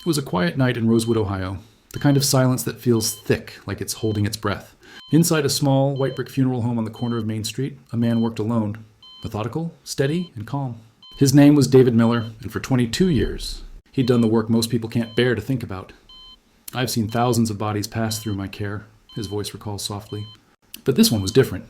It was a quiet night in Rosewood, Ohio, the kind of silence that feels thick, like it's holding its breath. Inside a small, white brick funeral home on the corner of Main Street, a man worked alone, methodical, steady, and calm. His name was David Miller, and for 22 years, he'd done the work most people can't bear to think about. I've seen thousands of bodies pass through my care, his voice recalls softly. But this one was different.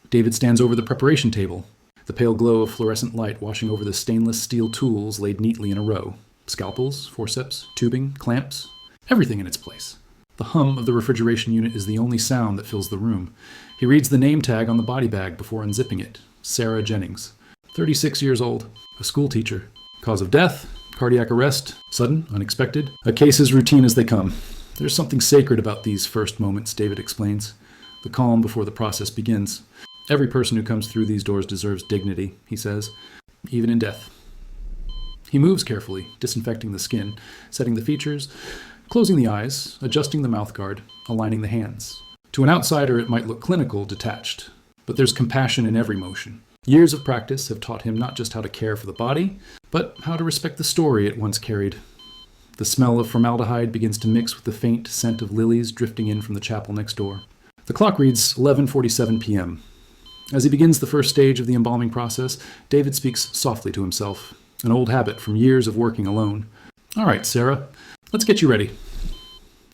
David stands over the preparation table, the pale glow of fluorescent light washing over the stainless steel tools laid neatly in a row. Scalpels, forceps, tubing, clamps, everything in its place. The hum of the refrigeration unit is the only sound that fills the room. He reads the name tag on the body bag before unzipping it. Sarah Jennings. 36 years old. A school teacher. Cause of death, cardiac arrest, sudden, unexpected. A case as routine as they come. There's something sacred about these first moments, David explains. The calm before the process begins. Every person who comes through these doors deserves dignity, he says, even in death. He moves carefully, disinfecting the skin, setting the features, closing the eyes, adjusting the mouthguard, aligning the hands. To an outsider, it might look clinical, detached, but there's compassion in every motion. Years of practice have taught him not just how to care for the body, but how to respect the story it once carried. The smell of formaldehyde begins to mix with the faint scent of lilies drifting in from the chapel next door. The clock reads 11:47 p.m. As he begins the first stage of the embalming process, David speaks softly to himself, an old habit from years of working alone. All right, Sarah, let's get you ready.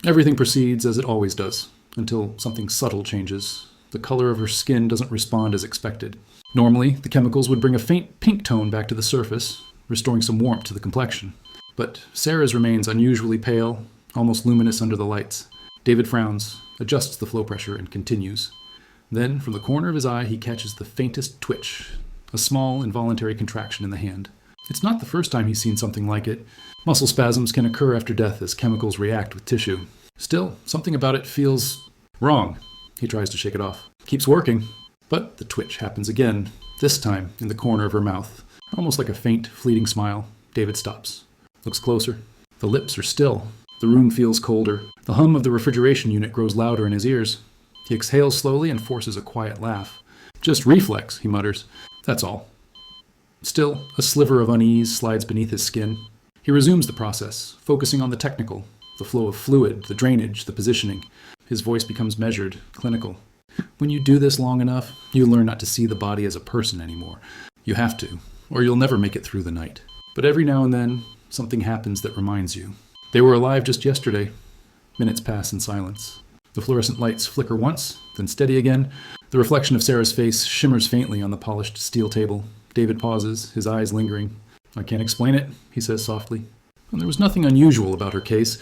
Everything proceeds as it always does, until something subtle changes. The color of her skin doesn't respond as expected. Normally, the chemicals would bring a faint pink tone back to the surface, restoring some warmth to the complexion. But Sarah's remains unusually pale, almost luminous under the lights. David frowns, adjusts the flow pressure, and continues. Then, from the corner of his eye, he catches the faintest twitch, a small, involuntary contraction in the hand. It's not the first time he's seen something like it. Muscle spasms can occur after death as chemicals react with tissue. Still, something about it feels wrong. He tries to shake it off. Keeps working, but the twitch happens again, this time in the corner of her mouth. Almost like a faint, fleeting smile. David stops. Looks closer. The lips are still. The room feels colder. The hum of the refrigeration unit grows louder in his ears. He exhales slowly and forces a quiet laugh. Just reflex, he mutters. That's all. Still, a sliver of unease slides beneath his skin. He resumes the process, focusing on the technical, the flow of fluid, the drainage, the positioning. His voice becomes measured, clinical. When you do this long enough, you learn not to see the body as a person anymore. You have to, or you'll never make it through the night. But every now and then, something happens that reminds you. They were alive just yesterday. Minutes pass in silence. The fluorescent lights flicker once, then steady again. The reflection of Sarah's face shimmers faintly on the polished steel table. David pauses, his eyes lingering. I can't explain it, he says softly. And there was nothing unusual about her case.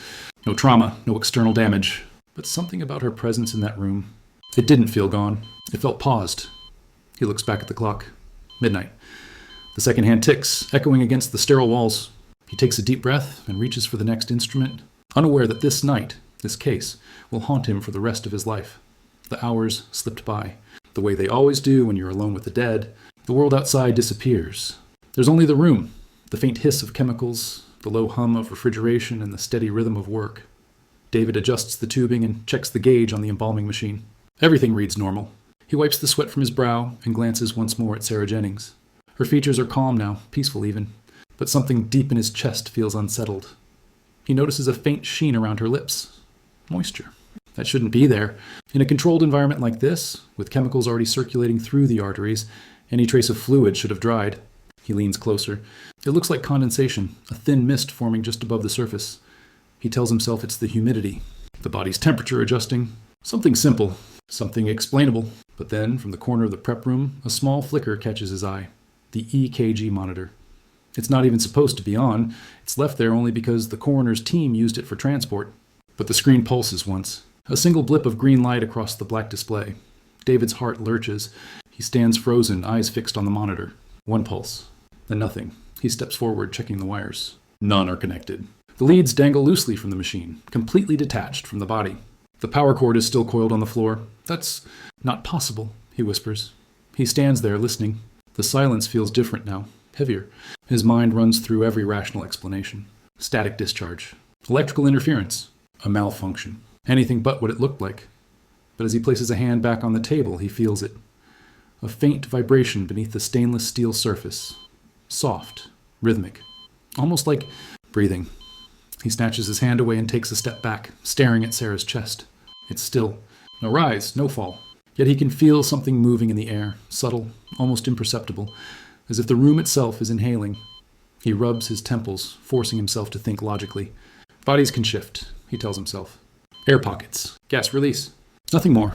No trauma, no external damage. But something about her presence in that room. It didn't feel gone. It felt paused. He looks back at the clock. Midnight. The second hand ticks, echoing against the sterile walls. He takes a deep breath and reaches for the next instrument, unaware that this night, this case, will haunt him for the rest of his life. The hours slipped by. The way they always do when you're alone with the dead. The world outside disappears. There's only the room, the faint hiss of chemicals, the low hum of refrigeration, and the steady rhythm of work. David adjusts the tubing and checks the gauge on the embalming machine. Everything reads normal. He wipes the sweat from his brow and glances once more at Sarah Jennings. Her features are calm now, peaceful even, but something deep in his chest feels unsettled. He notices a faint sheen around her lips. Moisture. That shouldn't be there. In a controlled environment like this, with chemicals already circulating through the arteries, any trace of fluid should have dried. He leans closer. It looks like condensation, a thin mist forming just above the surface. He tells himself it's the humidity, the body's temperature adjusting. Something simple, something explainable. But then, from the corner of the prep room, a small flicker catches his eye. The EKG monitor. It's not even supposed to be on. It's left there only because the coroner's team used it for transport. But the screen pulses once. A single blip of green light across the black display. David's heart lurches. He stands frozen, eyes fixed on the monitor. One pulse. Then nothing. He steps forward, checking the wires. None are connected. The leads dangle loosely from the machine, completely detached from the body. The power cord is still coiled on the floor. That's not possible, he whispers. He stands there, listening. The silence feels different now, heavier. His mind runs through every rational explanation. Static discharge. Electrical interference. A malfunction. Anything but what it looked like. But as he places a hand back on the table, he feels it. A faint vibration beneath the stainless steel surface. Soft, rhythmic. Almost like breathing. He snatches his hand away and takes a step back, staring at Sarah's chest. It's still. No rise, no fall. Yet he can feel something moving in the air, subtle, almost imperceptible, as if the room itself is inhaling. He rubs his temples, forcing himself to think logically. Bodies can shift, he tells himself. Air pockets. Gas release. Nothing more.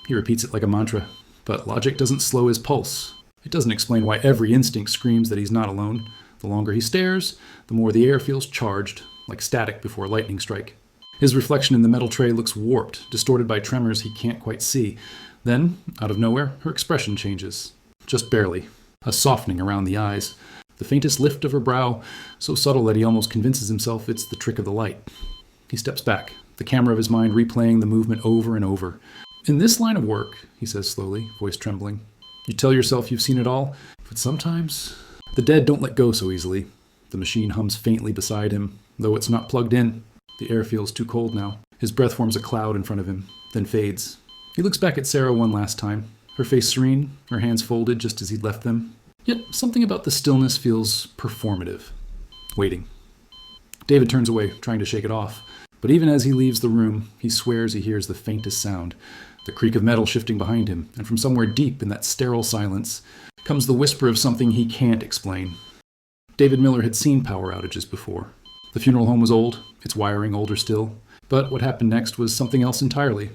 He repeats it like a mantra, but logic doesn't slow his pulse. It doesn't explain why every instinct screams that he's not alone. The longer he stares, the more the air feels charged, like static before a lightning strike. His reflection in the metal tray looks warped, distorted by tremors he can't quite see. Then, out of nowhere, her expression changes. Just barely. A softening around the eyes. The faintest lift of her brow, so subtle that he almost convinces himself it's the trick of the light. He steps back, the camera of his mind replaying the movement over and over. In this line of work, he says slowly, voice trembling, you tell yourself you've seen it all, but sometimes the dead don't let go so easily. The machine hums faintly beside him, though it's not plugged in. The air feels too cold now. His breath forms a cloud in front of him, then fades. He looks back at Sarah one last time, her face serene, her hands folded just as he'd left them. Yet something about the stillness feels performative. Waiting. David turns away, trying to shake it off. But even as he leaves the room, he swears he hears the faintest sound, the creak of metal shifting behind him, and from somewhere deep in that sterile silence comes the whisper of something he can't explain. David Miller had seen power outages before. The funeral home was old, its wiring older still, but what happened next was something else entirely.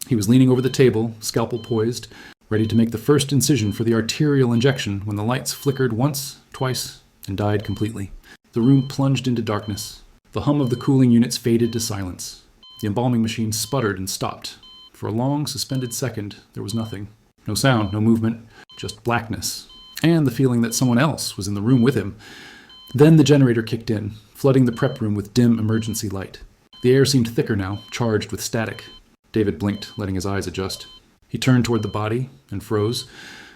He was leaning over the table, scalpel poised, ready to make the first incision for the arterial injection when the lights flickered once, twice, and died completely. The room plunged into darkness. The hum of the cooling units faded to silence. The embalming machine sputtered and stopped. For a long, suspended second, there was nothing. No sound, no movement, just blackness, and the feeling that someone else was in the room with him. Then the generator kicked in, flooding the prep room with dim emergency light. The air seemed thicker now, charged with static. David blinked, letting his eyes adjust. He turned toward the body and froze.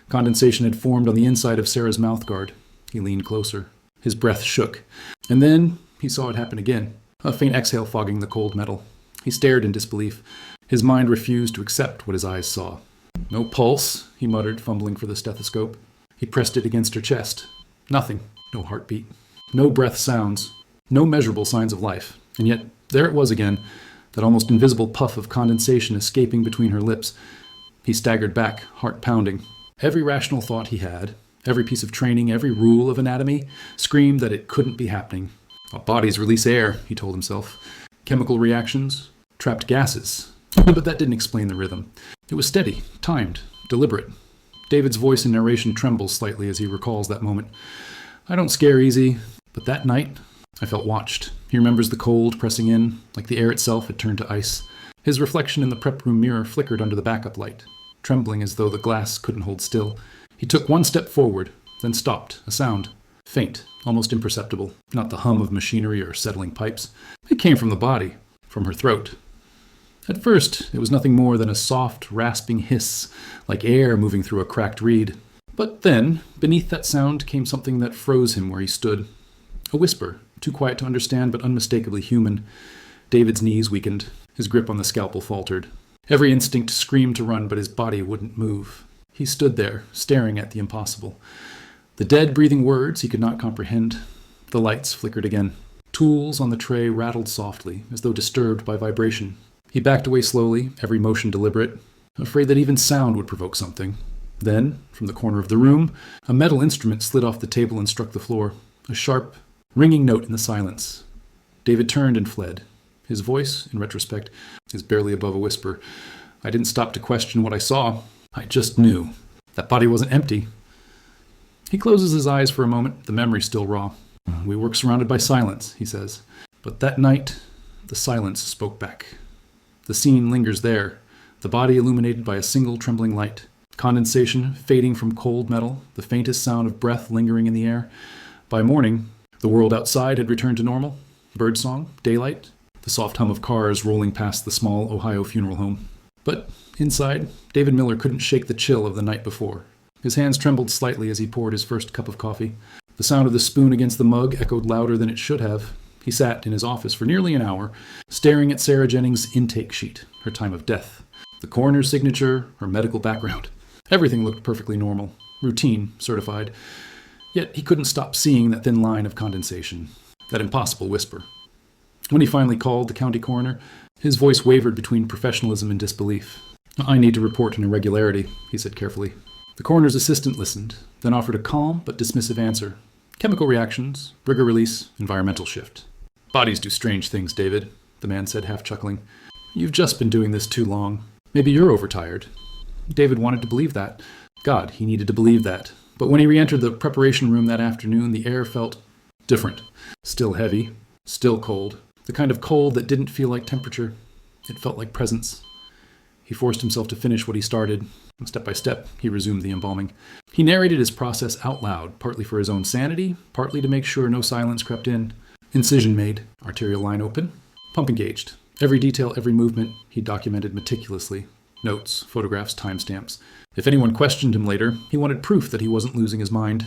Condensation had formed on the inside of Sarah's mouthguard. He leaned closer. His breath shook. And then he saw it happen again, a faint exhale fogging the cold metal. He stared in disbelief. His mind refused to accept what his eyes saw. No pulse, he muttered, fumbling for the stethoscope. He pressed it against her chest. Nothing. No heartbeat. No breath sounds. No measurable signs of life. And yet, there it was again, that almost invisible puff of condensation escaping between her lips. He staggered back, heart pounding. Every rational thought he had, every piece of training, every rule of anatomy, screamed that it couldn't be happening. Bodies release air, he told himself. Chemical reactions, trapped gases. But that didn't explain the rhythm. It was steady, timed, deliberate. David's voice in narration trembles slightly as he recalls that moment. I don't scare easy, but that night, I felt watched. He remembers the cold pressing in, like the air itself had turned to ice. His reflection in the prep room mirror flickered under the backup light, trembling as though the glass couldn't hold still. He took one step forward, then stopped, a sound. Faint, almost imperceptible, not the hum of machinery or settling pipes. It came from the body, from her throat. At first, it was nothing more than a soft, rasping hiss, like air moving through a cracked reed. But then, beneath that sound came something that froze him where he stood. A whisper, too quiet to understand but unmistakably human. David's knees weakened. His grip on the scalpel faltered. Every instinct screamed to run, but his body wouldn't move. He stood there, staring at the impossible. The dead, breathing words he could not comprehend. The lights flickered again. Tools on the tray rattled softly, as though disturbed by vibration. He backed away slowly, every motion deliberate, afraid that even sound would provoke something. Then, from the corner of the room, a metal instrument slid off the table and struck the floor. A sharp, ringing note in the silence. David turned and fled. His voice, in retrospect, is barely above a whisper. I didn't stop to question what I saw. I just knew. That body wasn't empty. He closes his eyes for a moment, the memory still raw. We work surrounded by silence, he says. But that night, the silence spoke back. The scene lingers there, the body illuminated by a single trembling light. Condensation fading from cold metal, the faintest sound of breath lingering in the air. By morning, the world outside had returned to normal. Birdsong, daylight, the soft hum of cars rolling past the small Ohio funeral home. But inside, David Miller couldn't shake the chill of the night before. His hands trembled slightly as he poured his first cup of coffee. The sound of the spoon against the mug echoed louder than it should have. He sat in his office for nearly an hour, staring at Sarah Jennings' intake sheet, her time of death. The coroner's signature, her medical background. Everything looked perfectly normal, routine, certified. Yet he couldn't stop seeing that thin line of condensation, that impossible whisper. When he finally called the county coroner, his voice wavered between professionalism and disbelief. "I need to report an irregularity," he said carefully. The coroner's assistant listened, then offered a calm but dismissive answer. "Chemical reactions, rigor release, environmental shift." "Bodies do strange things, David," the man said, half chuckling. "You've just been doing this too long. Maybe you're overtired." David wanted to believe that. God, he needed to believe that. But when he re-entered the preparation room that afternoon, the air felt different. Still heavy, still cold. The kind of cold that didn't feel like temperature. It felt like presence. He forced himself to finish what he started. Step by step, he resumed the embalming. He narrated his process out loud, partly for his own sanity, partly to make sure no silence crept in. Incision made, arterial line open, pump engaged. Every detail, every movement, he documented meticulously. Notes, photographs, timestamps. If anyone questioned him later, he wanted proof that he wasn't losing his mind.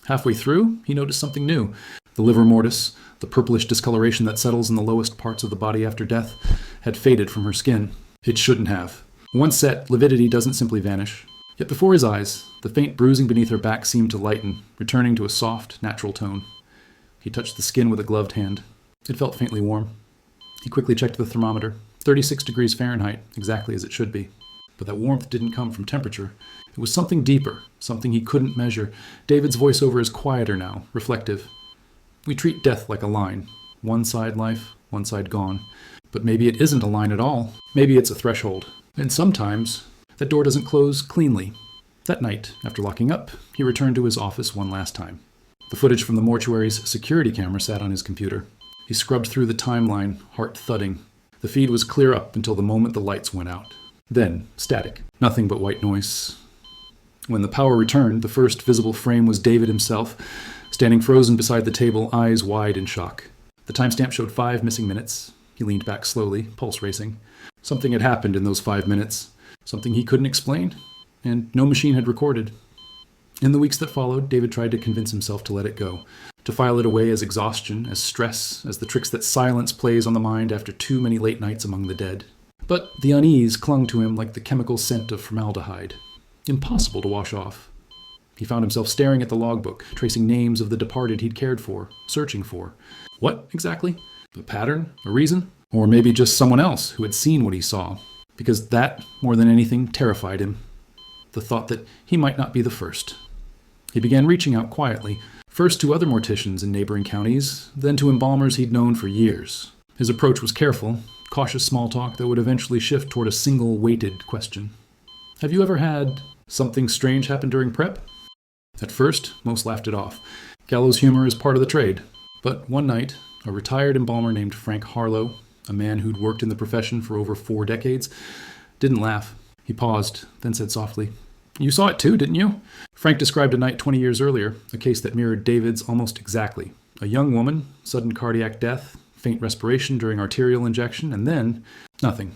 Halfway through, he noticed something new. The livor mortis, the purplish discoloration that settles in the lowest parts of the body after death, had faded from her skin. It shouldn't have. Once set, lividity doesn't simply vanish. Yet before his eyes, the faint bruising beneath her back seemed to lighten, returning to a soft, natural tone. He touched the skin with a gloved hand. It felt faintly warm. He quickly checked the thermometer. 36 degrees Fahrenheit, exactly as it should be. But that warmth didn't come from temperature. It was something deeper, something he couldn't measure. David's voiceover is quieter now, reflective. "We treat death like a line. One side life, one side gone. But maybe it isn't a line at all. Maybe it's a threshold. And sometimes that door doesn't close cleanly." That night, after locking up, he returned to his office one last time. The footage from the mortuary's security camera sat on his computer. He scrubbed through the timeline, heart thudding. The feed was clear up until the moment the lights went out. Then, static. Nothing but white noise. When the power returned, the first visible frame was David himself, standing frozen beside the table, eyes wide in shock. The timestamp showed 5 missing minutes. He leaned back slowly, pulse racing. Something had happened in those 5 minutes. Something he couldn't explain, and no machine had recorded. In the weeks that followed, David tried to convince himself to let it go, to file it away as exhaustion, as stress, as the tricks that silence plays on the mind after too many late nights among the dead. But the unease clung to him like the chemical scent of formaldehyde. Impossible to wash off. He found himself staring at the logbook, tracing names of the departed he'd cared for, searching for. What, exactly? A pattern? A reason? Or maybe just someone else who had seen what he saw. Because that, more than anything, terrified him. The thought that he might not be the first. He began reaching out quietly, first to other morticians in neighboring counties, then to embalmers he'd known for years. His approach was careful, cautious small talk that would eventually shift toward a single weighted question. "Have you ever had something strange happen during prep?" At first, most laughed it off. Gallows humor is part of the trade. But one night, a retired embalmer named Frank Harlow, a man who'd worked in the profession for over 4 decades, didn't laugh. He paused, then said softly, "You saw it too, didn't you?" Frank described a night 20 years earlier, a case that mirrored David's almost exactly. A young woman, sudden cardiac death, faint respiration during arterial injection, and then nothing.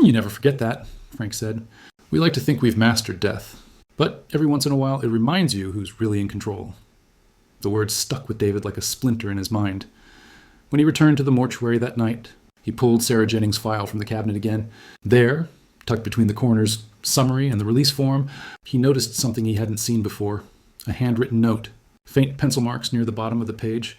"You never forget that," Frank said. "We like to think we've mastered death. But every once in a while, it reminds you who's really in control." The words stuck with David like a splinter in his mind. When he returned to the mortuary that night, he pulled Sarah Jennings' file from the cabinet again. There, tucked between the coroner's summary and the release form, he noticed something he hadn't seen before. A handwritten note, faint pencil marks near the bottom of the page.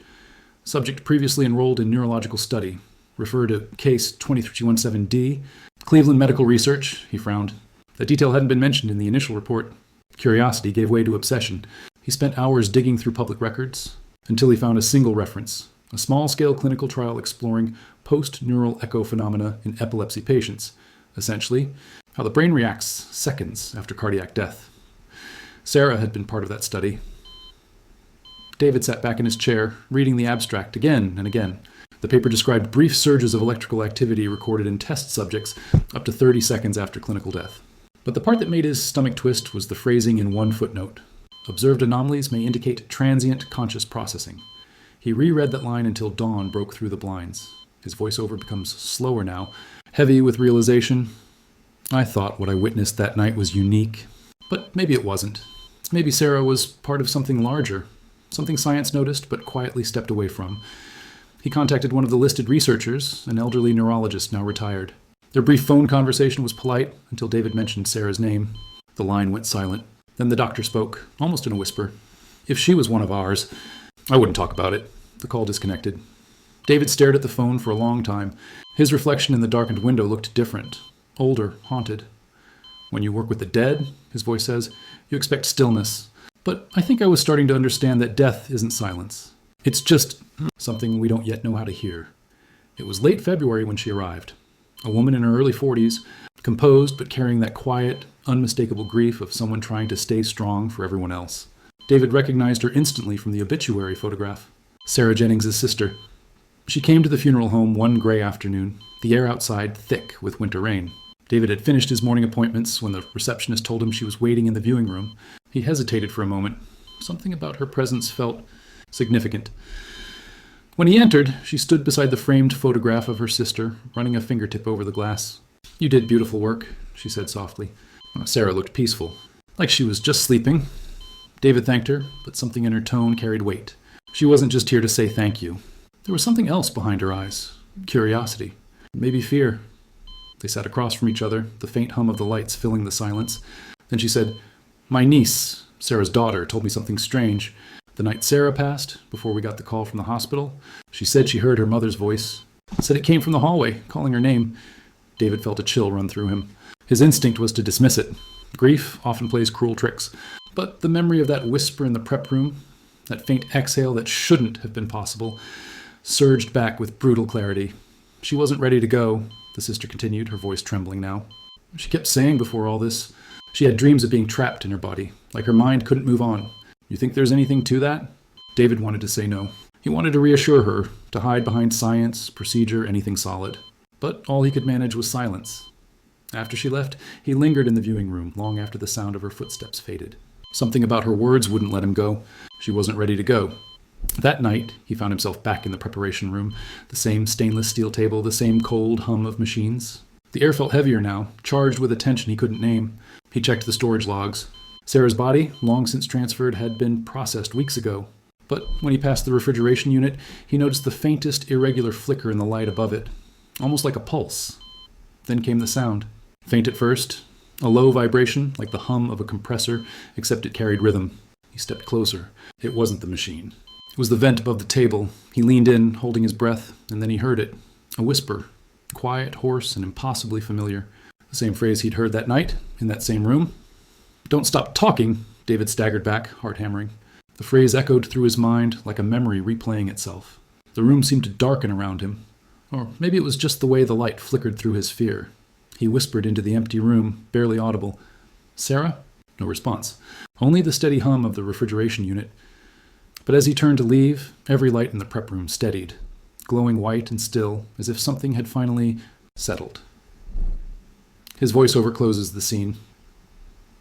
Subject previously enrolled in neurological study. Refer to case 20317D. Cleveland Medical Research, he frowned. That detail hadn't been mentioned in the initial report. Curiosity gave way to obsession. He spent hours digging through public records until he found a single reference, a small-scale clinical trial exploring post-neural echo phenomena in epilepsy patients, essentially how the brain reacts seconds after cardiac death. Sarah had been part of that study. David sat back in his chair, reading the abstract again and again. The paper described brief surges of electrical activity recorded in test subjects up to 30 seconds after clinical death. But the part that made his stomach twist was the phrasing in one footnote. Observed anomalies may indicate transient conscious processing. He reread that line until dawn broke through the blinds. His voiceover becomes slower now, heavy with realization. I thought what I witnessed that night was unique, but maybe it wasn't. Maybe Sarah was part of something larger, something science noticed but quietly stepped away from. He contacted one of the listed researchers, an elderly neurologist now retired. Their brief phone conversation was polite until David mentioned Sarah's name. The line went silent. Then the doctor spoke, almost in a whisper. "If she was one of ours, I wouldn't talk about it." The call disconnected. David stared at the phone for a long time. His reflection in the darkened window looked different, older, haunted. When you work with the dead, his voice says, you expect stillness. But I think I was starting to understand that death isn't silence. It's just something we don't yet know how to hear. It was late February when she arrived. A woman in her early 40s, composed but carrying that quiet, unmistakable grief of someone trying to stay strong for everyone else. David recognized her instantly from the obituary photograph. Sarah Jennings' sister. She came to the funeral home one gray afternoon, the air outside thick with winter rain. David had finished his morning appointments when the receptionist told him she was waiting in the viewing room. He hesitated for a moment. Something about her presence felt significant. When he entered, she stood beside the framed photograph of her sister, running a fingertip over the glass. You did beautiful work, she said softly. Sarah looked peaceful, like she was just sleeping. David thanked her, but something in her tone carried weight. She wasn't just here to say thank you. There was something else behind her eyes. Curiosity. Maybe fear. They sat across from each other, the faint hum of the lights filling the silence. Then she said, my niece, Sarah's daughter, told me something strange. The night Sarah passed, before we got the call from the hospital, she said she heard her mother's voice. Said it came from the hallway, calling her name. David felt a chill run through him. His instinct was to dismiss it. Grief often plays cruel tricks. But the memory of that whisper in the prep room, that faint exhale that shouldn't have been possible, surged back with brutal clarity. She wasn't ready to go, the sister continued, her voice trembling now. She kept saying before all this, she had dreams of being trapped in her body, like her mind couldn't move on. You think there's anything to that? David wanted to say no. He wanted to reassure her, to hide behind science, procedure, anything solid. But all he could manage was silence. After she left, he lingered in the viewing room long after the sound of her footsteps faded. Something about her words wouldn't let him go. She wasn't ready to go. That night, he found himself back in the preparation room, the same stainless steel table, the same cold hum of machines. The air felt heavier now, charged with a tension he couldn't name. He checked the storage logs. Sarah's body, long since transferred, had been processed weeks ago. But when he passed the refrigeration unit, he noticed the faintest irregular flicker in the light above it, almost like a pulse. Then came the sound. Faint at first, a low vibration, like the hum of a compressor, except it carried rhythm. He stepped closer. It wasn't the machine. It was the vent above the table. He leaned in, holding his breath, and then he heard it. A whisper. Quiet, hoarse, and impossibly familiar. The same phrase he'd heard that night, in that same room. Don't stop talking, David staggered back, heart hammering. The phrase echoed through his mind like a memory replaying itself. The room seemed to darken around him. Or maybe it was just the way the light flickered through his fear. He whispered into the empty room, barely audible. Sarah? No response. Only the steady hum of the refrigeration unit. But as he turned to leave, every light in the prep room steadied, glowing white and still, as if something had finally settled. His voiceover closes the scene.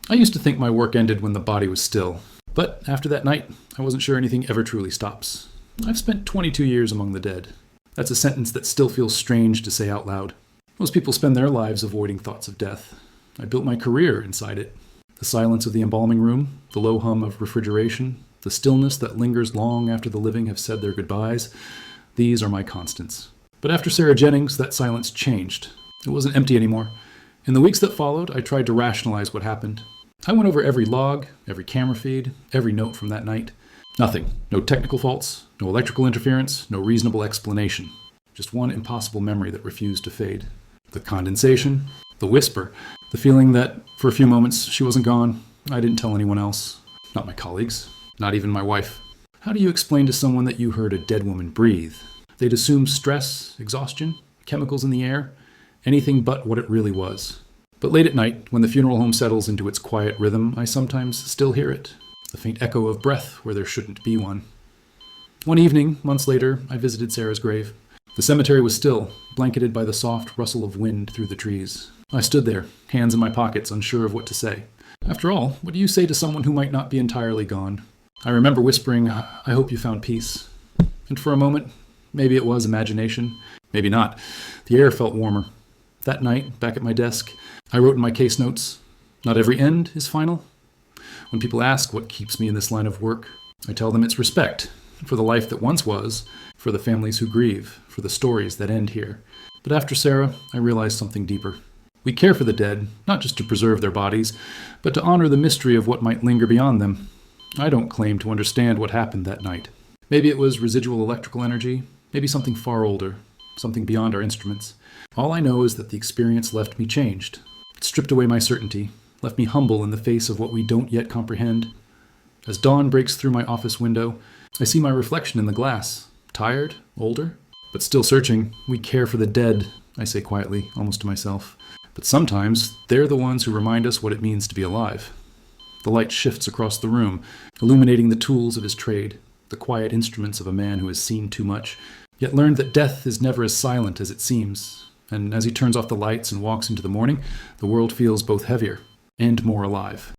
I used to think my work ended when the body was still. But after that night, I wasn't sure anything ever truly stops. I've spent 22 years among the dead. That's a sentence that still feels strange to say out loud. Most people spend their lives avoiding thoughts of death. I built my career inside it. The silence of the embalming room, the low hum of refrigeration, the stillness that lingers long after the living have said their goodbyes, these are my constants. But after Sarah Jennings, that silence changed. It wasn't empty anymore. In the weeks that followed, I tried to rationalize what happened. I went over every log, every camera feed, every note from that night. Nothing. No technical faults, no electrical interference, no reasonable explanation. Just one impossible memory that refused to fade. The condensation, the whisper, the feeling that for a few moments she wasn't gone. I didn't tell anyone else. Not my colleagues. Not even my wife. How do you explain to someone that you heard a dead woman breathe? They'd assume stress, exhaustion, chemicals in the air, anything but what it really was. But late at night, when the funeral home settles into its quiet rhythm, I sometimes still hear it. The faint echo of breath where there shouldn't be one. One evening, months later, I visited Sarah's grave. The cemetery was still, blanketed by the soft rustle of wind through the trees. I stood there, hands in my pockets, unsure of what to say. After all, what do you say to someone who might not be entirely gone? I remember whispering, I hope you found peace. And for a moment, maybe it was imagination, maybe not. The air felt warmer. That night, back at my desk, I wrote in my case notes, not every end is final. When people ask what keeps me in this line of work, I tell them it's respect for the life that once was, for the families who grieve, for the stories that end here. But after Sarah, I realized something deeper. We care for the dead, not just to preserve their bodies, but to honor the mystery of what might linger beyond them. I don't claim to understand what happened that night. Maybe it was residual electrical energy, Maybe something far older, something beyond our instruments. All I know is that the experience left me changed. It stripped away my certainty, left me humble in the face of what we don't yet comprehend. As dawn breaks through my office window, I see my reflection in the glass. Tired, older, but still searching. We care for the dead, I say quietly, almost to myself. But sometimes they're the ones who remind us what it means to be alive. The light shifts across the room, illuminating the tools of his trade, the quiet instruments of a man who has seen too much, yet learned that death is never as silent as it seems. And as he turns off the lights and walks into the morning, the world feels both heavier and more alive.